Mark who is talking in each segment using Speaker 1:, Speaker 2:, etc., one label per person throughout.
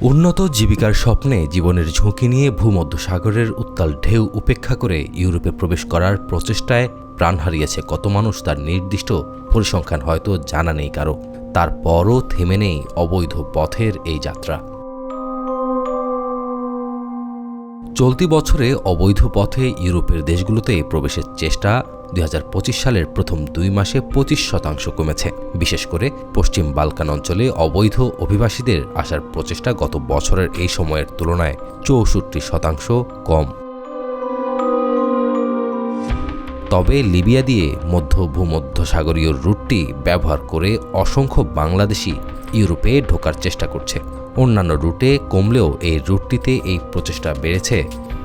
Speaker 1: উন্নত জীবিকার স্বপ্নে জীবনের ঝুঁকি নিয়ে ভূমধ্যসাগরের উত্তাল ঢেউ উপেক্ষা করে ইউরোপে প্রবেশ করার প্রচেষ্টায় প্রাণ হারিয়েছে কত মানুষ তার নির্দিষ্ট পরিসংখ্যান হয়তো জানা নেই কারো। তারপরও থেমে নেই অবৈধ পথের এই যাত্রা। চলতি বছরে অবৈধ পথে ইউরোপের দেশগুলোতে প্রবেশের চেষ্টা 2025 সালের প্রথম 2 মাসে 25% কমেছে। বিশেষ করে পশ্চিম বালকান অঞ্চলে অবৈধ অভিবাসীদের আসার প্রচেষ্টা গত বছরের এই সময়ের তুলনায় 64% কম। তবে লিবিয়া দিয়ে ভূমধ্যসাগরীয় রুটটি ব্যবহার করে অসংখ্য বাংলাদেশি ইউরোপে ঢোকার চেষ্টা করছে। অন্যান্য রুটে কমলেও এই রুটটিতে এই প্রচেষ্টা বেড়েছে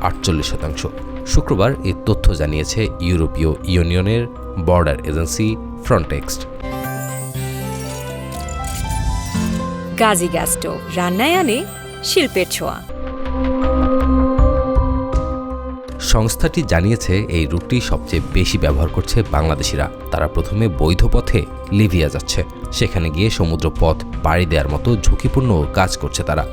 Speaker 1: 48%। শুক্রবার এই তথ্য জানিয়েছে ইউরোপীয় ইউনিয়নের border agency Frontex.
Speaker 2: Gazi gas stove রান্নায় আনে শিল্পের ছোঁয়া।
Speaker 1: সংস্থাটি জানিয়েছে এই রুটটি সবচেয়ে বেশি ব্যবহার করছে বাংলাদেশিরা। তারা প্রথমে বৈধ পথে লিবিয়া যাচ্ছে, সেখানে গিয়ে সমুদ্র পথ পাড়ি দেওয়ার মতো ঝুঁকিপূর্ণ কাজ করছে তারা।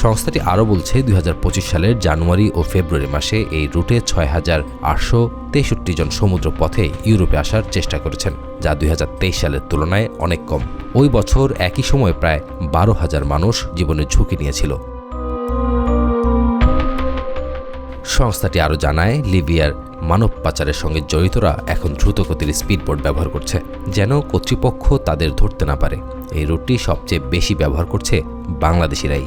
Speaker 1: সংস্থাটি আরও বলছে 2025 সালের জানুয়ারি ও ফেব্রুয়ারি মাসে এই রুটে 6,863 জন সমুদ্র পথে ইউরোপে আসার চেষ্টা করেছেন, যা 2023 সালের তুলনায় অনেক কম। ওই বছর একই সময়ে প্রায় 12,000 মানুষ জীবনের ঝুঁকি নিয়েছিল। সংস্থাটি আরও জানায়, লিবিয়ার মানব পাচারের সঙ্গে জড়িতরা এখন দ্রুতগতির স্পিডবোট ব্যবহার করছে, যেন কর্তৃপক্ষ তাদের ধরতে না পারে। এই রুটটি সবচেয়ে বেশি ব্যবহার করছে বাংলাদেশিরাই।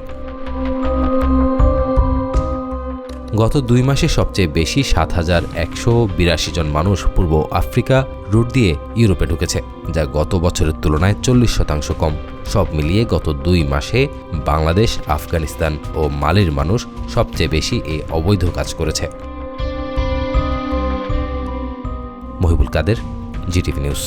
Speaker 1: গত 2 মাসে সবচেয়ে বেশি 7,182 জন মানুষ পূর্ব আফ্রিকা রুট দিয়ে ইউরোপে ঢুকেছে, যা গত বছরের তুলনায় 40% কম। সব মিলিয়ে গত 2 মাসে বাংলাদেশ, আফগানিস্তান ও মালির মানুষ সবচেয়ে বেশি এই অবৈধ কাজ করেছে। মহিবুল কাদের, জিটিভি নিউজ।